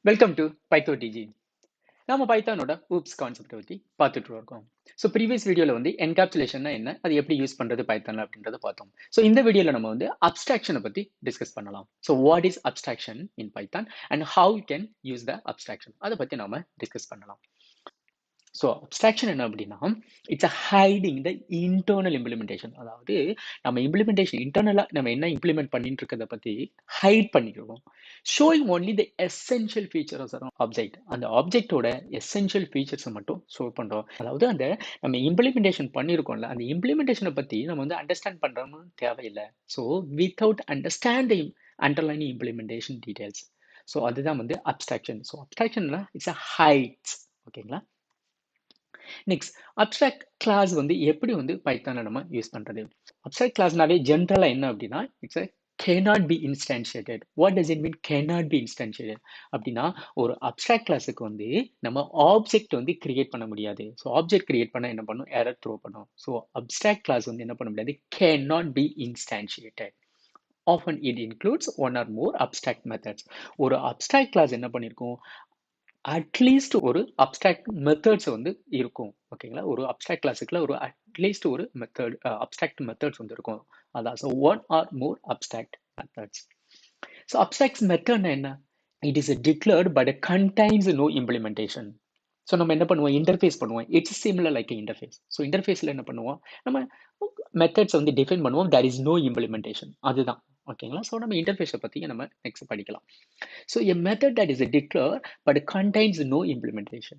Welcome to பைத்தோ டிஜி. நம்ம பைத்தானோட oops concept பற்றி பார்த்துட்டு இருக்கோம். ஸோ ப்ரீவியஸ் வீடியோவில் வந்து என்கேப்சுலேஷன்னா என்ன, அது எப்படி யூஸ் பண்ணுறது பைத்தானில் அப்படின்றத பார்த்தோம். ஸோ இந்த வீடியோவில் நம்ம வந்து அப்ஸ்ட்ராக்ஷனை பற்றி டிஸ்கஸ் பண்ணலாம். So what is abstraction in Python and how you can use the abstraction, அதை பற்றி நம்ம டிஸ்கஸ் பண்ணலாம். ஸோ அப்ஸ்ட்ராக்ஷன் என்ன அப்படின்னா, it's hiding the internal implementation. அதாவது நம்ம இம்ப்ளிமெண்டேஷன் இன்டர்னலாக நம்ம என்ன இம்ப்ளிமெண்ட் பண்ணிட்டு இருக்கிறத பற்றி ஹைட் பண்ணிக்கிறோம். Showing only the essential features object. அந்த ஆப்ஜெக்டோட எசென்ஷியல் ஃபீச்சர்ஸை மட்டும் ஷோ பண்ணுறோம். அதாவது அந்த நம்ம இம்ப்ளிமெண்டேஷன் பண்ணியிருக்கோம்ல, அந்த இம்ப்ளிமெண்டேஷனை பற்றி நம்ம வந்து அண்டர்ஸ்டாண்ட் பண்ணுறோம்னு தேவையில்லை. So without understanding underlying implementation details. So அதுதான் வந்து அப்ஸ்ட்ராக்ஷன். ஸோ அப்ஸ்ட்ராக்ஷன்ல இட்ஸ் அ ஹைட்ஸ். ஓகேங்களா? நெக்ஸ்ட் அப்ஸ்ட்ராக்ட் கிளாஸ் வந்து எப்படி வந்து பைத்தானில் நம்ம யூஸ் பண்ணுறது? அப்ஸ்ட்ராக்ட் கிளாஸ்னாவே ஜென்ரலாக என்ன அப்படின்னா, it's a cannot be instantiated. What does it mean cannot be instantiated? அப்படின்னா ஒரு அப்ஸ்ட்ராக்ட் கிளாஸுக்கு வந்து நம்ம ஆப்ஜெக்ட் வந்து கிரியேட் பண்ண முடியாது. ஸோ ஆப்ஜெக்ட் கிரியேட் பண்ண என்ன பண்ணும், எரர் த்ரோ பண்ணும். ஸோ அப்ஸ்ட்ராக்ட் கிளாஸ் வந்து என்ன பண்ண முடியாது, cannot be instantiated. Often it includes one or more abstract methods. ஒரு அப்ஸ்ட்ராக்ட் கிளாஸ் என்ன பண்ணியிருக்கோம், அட்லீஸ்ட் ஒரு அப்ஸ்ட்ராக்ட் மெத்தட்ஸ் வந்து இருக்கும். ஓகேங்களா? ஒரு அப்ஸ்ட்ராக்ட் கிளாஸுக்குள்ள ஒரு அட்லீஸ்ட் ஒரு மெத்தட் அப்ஸ்ட்ராக்ட் மெத்தட்ஸ் வந்து இருக்கும். அதான் so one or more abstract methods. So abstract மெத்தட்னா என்ன? It is declared but contains no implementation. So நம்ம என்ன பண்ணுவோம், இன்டர்ஃபேஸ் பண்ணுவோம். It's similar like interface. So இன்டர்ஃபேஸில் என்ன பண்ணுவோம், நம்ம மெத்தட்ஸ் வந்து டிஃபைன் பண்ணுவோம். There is no implementation. அதுதான். ஓகேங்களா? ஸோ நம்ம இன்டர்ஃபேஸை பற்றி நம்ம நெக்ஸ்ட் படிக்கலாம். So a method that is a declare but contains no implementation.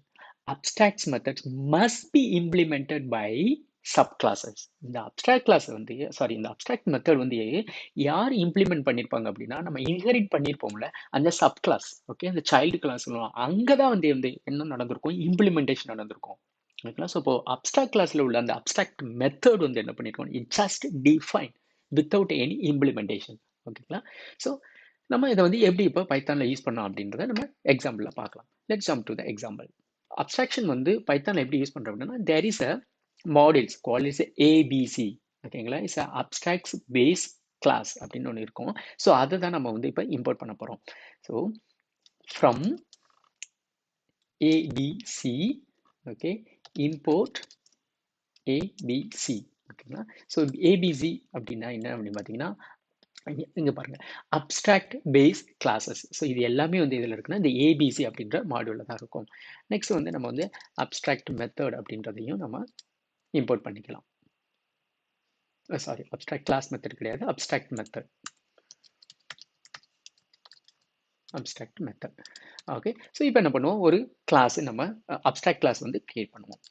Abstract methods must be implemented by subclasses. இந்த அப்ட்ராக்ட் கிளாஸ் வந்து இந்த அப்ட்ராக்ட் மெத்தட் வந்து யார் இம்ப்ளிமெண்ட் பண்ணியிருப்பாங்க அப்படின்னா, நம்ம இன்ஹெரிட் பண்ணியிருப்போம்ல அந்த சப் கிளாஸ். ஓகே, அந்த சைல்டு கிளாஸ் சொல்லுவோம். அங்கே தான் வந்து என்ன நடந்திருக்கும், இம்ப்ளிமெண்டேஷன் நடந்திருக்கும். ஓகேங்களா? ஸோ இப்போ அப்ட்ராக்ட் கிளாஸில் உள்ள அந்த அப்ட்ராக்ட் மெத்தட் வந்து என்ன பண்ணியிருக்கோம், it just define without any implementation. ஓகேங்களா? ஸோ நம்ம இதை வந்து எப்படி இப்போ பைத்தானில் யூஸ் பண்ணோம் அப்படின்றத நம்ம எக்ஸாம்பிளில் பார்க்கலாம். Let's jump to the example. Abstraction வந்து பைத்தானில் எப்படி யூஸ் பண்ணுறோம் அப்படின்னா, there is a modules call is ABC. ஓகேங்களா? It's a abstract base class அப்படின்னு ஒன்று இருக்கும். ஸோ அதை தான் நம்ம வந்து இப்போ இம்போர்ட் பண்ண போகிறோம். So from ABC, okay, import ABC. ஓகேங்களா? ஸோ ஏபிசி அப்படின்னா என்ன அப்படின்னு பார்த்தீங்கன்னா, இங்க பாருங்க, அப்ஸ்ட்ராக்ட் பேஸ் கிளாஸஸ். ஸோ இது எல்லாமே வந்து இதில் இருக்குன்னா இந்த ஏபிசி அப்படின்ற மாடியூலில் தான் இருக்கும். நெக்ஸ்ட் வந்து நம்ம வந்து அப்ஸ்ட்ராக்ட் மெத்தட் அப்படின்றதையும் நம்ம இம்போர்ட் பண்ணிக்கலாம். சாரி, அப்ஸ்ட்ராக்ட் கிளாஸ் மெத்தட் கிடையாது, abstract method. Abstract method. Okay, so இப்போ என்ன பண்ணுவோம், ஒரு கிளாஸ் நம்ம அப்ஸ்ட்ராக்ட் கிளாஸ் வந்து கிரியேட் பண்ணுவோம்.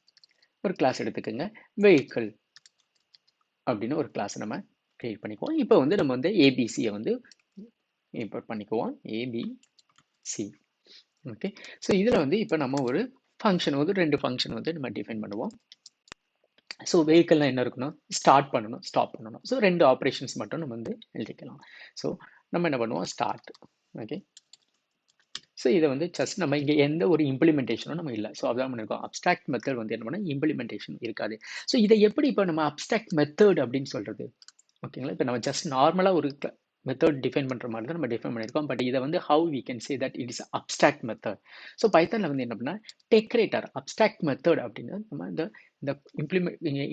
ஒரு கிளாஸ் எடுத்துக்கோங்க, வெஹிக்கிள் அப்படின்னு ஒரு கிளாஸ் நம்ம கிரியேட் பண்ணிக்குவோம். இப்போ வந்து நம்ம வந்து ஏபிசியை வந்து இம்போர்ட் பண்ணிக்குவோம், ஏபிசி. ஓகே, ஸோ இதில் வந்து இப்போ நம்ம ஒரு ஃபங்க்ஷன் வந்து ரெண்டு ஃபங்க்ஷன் வந்து நம்ம டிஃபைன் பண்ணுவோம். ஸோ வெஹிக்கிள்லாம் என்ன இருக்கணும், ஸ்டார்ட் பண்ணணும், ஸ்டாப் பண்ணணும். ஸோ ரெண்டு ஆப்ரேஷன்ஸ் மட்டும் நம்ம வந்து எழுதிக்கலாம். ஸோ நம்ம என்ன பண்ணுவோம், ஸ்டார்ட். ஓகே, ஸோ இதை வந்து ஜஸ்ட் நம்ம இங்கே எந்த ஒரு இம்ப்ளிமெண்டேஷனும் நம்ம இல்லை. ஸோ அதான் பண்ணியிருக்கோம். அப்ஸ்ட்ராக்ட் மெத்தட் வந்து என்ன பண்ணால் இம்ப்ளிமெண்டேஷன் இருக்காது. ஸோ இதை எப்படி இப்போ நம்ம அப்ஸ்ட்ராக்ட் மெத்தட் அப்படின்னு சொல்கிறது? ஓகேங்களா? இப்போ நம்ம ஜஸ்ட் நார்மலாக ஒரு மெத்தட் டிஃபைன் பண்ணுற மாதிரி தான் நம்ம டிஃபைன் பண்ணியிருக்கோம். பட் இதை வந்து how we can say that it is abstract method. So பைத்தானில் வந்து என்ன பண்ணால் டெக்கரேட்டர் அப்ஸ்ட்ராக்ட் மெத்தட் அப்படின்னு நம்ம இந்த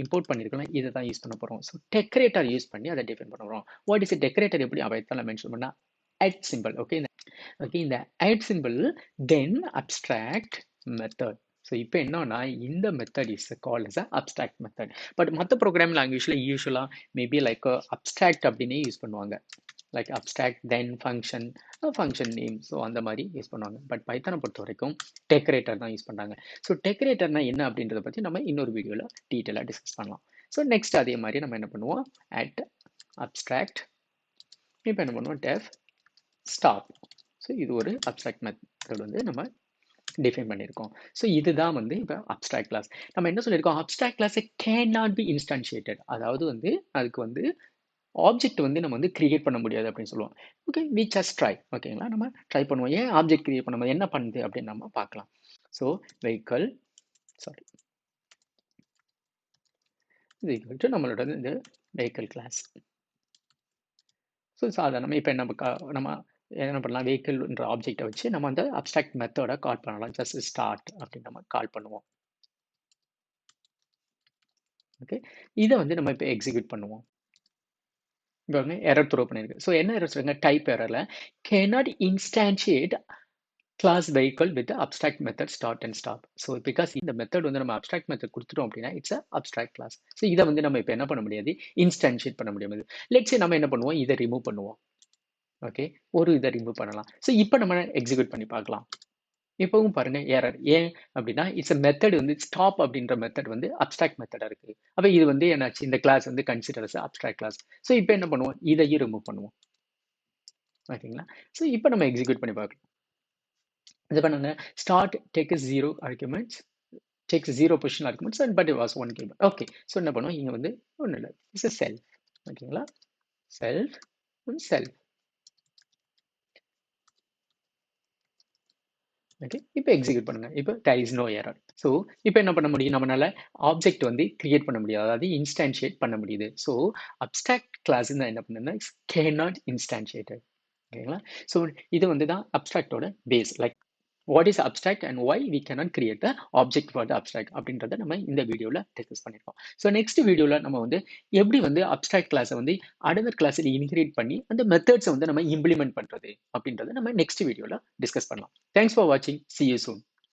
இம்போர்ட் பண்ணியிருக்கோம், இதை தான் யூஸ் பண்ண போகிறோம். ஸோ டெக்கரேட்டர் யூஸ் பண்ணி அதை டிஃபைன் பண்ண போகிறோம். வாட் இஸ் டெக்கரேட்டர் எப்படி பைத்தானில் மென்ஷன் பண்ணால் add symbol. ஓகே, இந்த add symbol then abstract method. So இப்போ என்னன்னா இந்த method is called as a abstract method. But மற்ற ப்ரோக்ராமிங் லாங்குவேஜில் யூஸ்வலாக மேபி லைக் abstract அப்படின்னே யூஸ் பண்ணுவாங்க, like abstract then function name. So அந்த மாதிரி யூஸ் பண்ணுவாங்க. பட் பைத்தானை பொறுத்த வரைக்கும் டெக்கரேட்டர் தான் யூஸ் பண்ணுறாங்க. ஸோ டெக்கரேட்டர்னா என்ன அப்படின்றத பற்றி நம்ம இன்னொரு வீடியோவில் டீட்டெயிலாக டிஸ்கஸ் பண்ணலாம். ஸோ நெக்ஸ்ட் அதே மாதிரி நம்ம என்ன பண்ணுவோம், at abstract, இப்போ என்ன பண்ணுவோம், def stop. ஸோ இது ஒரு அப்ஸ்ட்ராக்ட் மெத்தட் வந்து நம்ம டிஃபைன் பண்ணியிருக்கோம். ஸோ இதுதான் வந்து இப்போ அப்ஸ்ட்ராக்ட் கிளாஸ். நம்ம என்ன சொல்லியிருக்கோம், abstract class can not be instantiated. அதாவது வந்து அதுக்கு வந்து ஆப்ஜெக்ட் வந்து நம்ம வந்து கிரியேட் பண்ண முடியாது அப்படின்னு சொல்லுவோம். Okay, we just try. ஓகேங்களா? நம்ம ட்ரை பண்ணுவோம். ஏன் ஆப்ஜெக்ட் கிரியேட் பண்ணும்போது என்ன பண்ணுது அப்படின்னு நம்ம பார்க்கலாம். ஸோ வெஹிக்கிள், சாரி, இது நம்மளோட இந்த வெஹிக்கிள் கிளாஸ். ஸோ சாதாரணமாக இப்போ நம்ம என்ன பண்ணலாம், வெஹிக்கிள்ன்ற ஆப்ஜெக்ட்டை வச்சு நம்ம அந்த அப்ஸ்ட்ராக்ட் மெத்தட கால் பண்ணலாம். ஜஸ்ட் ஸ்டார்ட் அப்படின்னு நம்ம கால் பண்ணுவோம். ஓகே. இத வந்து நம்ம இப்ப எக்ஸிக்யூட் பண்ணுவோம். இங்க பாருங்க எரர் த்ரோ பண்ணியிருக்கு. ஸோ என்ன எரர் சொல்லுங்க, டைப் எரர்ல cannot instantiate class vehicle with abstract method start and stop. So because இந்த மெத்தட் வந்து நம்ம அப்ஸ்ட்ராக்ட் மெத்தட் கொடுத்துட்டோம் அப்படின்னா இட்ஸ் அப்ஸ்ட்ராக்ட் கிளாஸ். ஸோ இதை வந்து நம்ம இப்போ என்ன பண்ண முடியாது, இன்ஸ்டான்ஷியேட் பண்ண முடியாது. லெட்ஸ் நம்ம என்ன பண்ணுவோம், இதை ரிமூவ் பண்ணுவோம். ஓகே, ஒரு இதை ரிமூவ் பண்ணலாம். ஸோ இப்போ நம்ம எக்ஸிக்யூட் பண்ணி பார்க்கலாம். இப்பவும் பாருங்க எரர். ஏன் அப்படின்னா இட்ஸ் மெத்தட் வந்து ஸ்டாப் அப்படின்ற மெத்தட் வந்து அப்ஸ்ட்ராக்ட் மெத்தடா இருக்கு. அப்ப இது வந்து என்னாச்சு, இந்த கிளாஸ் வந்து consider as abstract class. So இப்போ என்ன பண்ணுவோம், இதையும் ரிமூவ் பண்ணுவோம். ஓகேங்களா. ஸோ இப்போ நம்ம எக்ஸிக்யூட் பண்ணி பார்க்கலாம். இது பண்ணுங்க, start take 0 arguments, takes 0 position arguments and but it was 1 given. Okay, so என்ன பண்ணுவோம், இங்க வந்து ஒன்றும் இல்லை, இட்ஸ் a self. ஓகேங்களா, self and self. ஓகே, இப்போ எக்ஸிக்யூட் பண்ணுங்க. இப்போ there is no error. So இப்போ என்ன பண்ண முடியும், நம்மளால ஆப்ஜெக்ட் வந்து கிரியேட் பண்ண முடியாது, அதாவது இன்ஸ்டான்ஷியேட் பண்ண முடியுது. ஸோ அப்ஸ்ட்ராக்ட் கிளாஸ் தான் என்ன பண்ணுன்னா cannot instantiated. ஓகேங்களா. ஸோ இது வந்து தான் அப்ஸ்ட்ராக்டோட base. Like what is abstract and why we cannot create the object for the abstract அப்படின்றத நம்ம இந்த வீடியோல டிஸ்கஸ் பண்ணிருக்கோம். ஸோ நெக்ஸ்ட் வீடியோல நம்ம வந்து எப்படி வந்து அப்ஸ்ட்ராக்ட் கிளாஸை வந்து அனதர் கிளாஸில் இன்கிரியேட் பண்ணி அந்த மெத்தட்ஸை வந்து நம்ம இம்ப்ளிமெண்ட் பண்றது அப்படின்றத நம்ம நெக்ஸ்ட் வீடியோல டிஸ்கஸ் பண்ணலாம். தேங்க்ஸ் ஃபார் வாட்சிங். see you soon.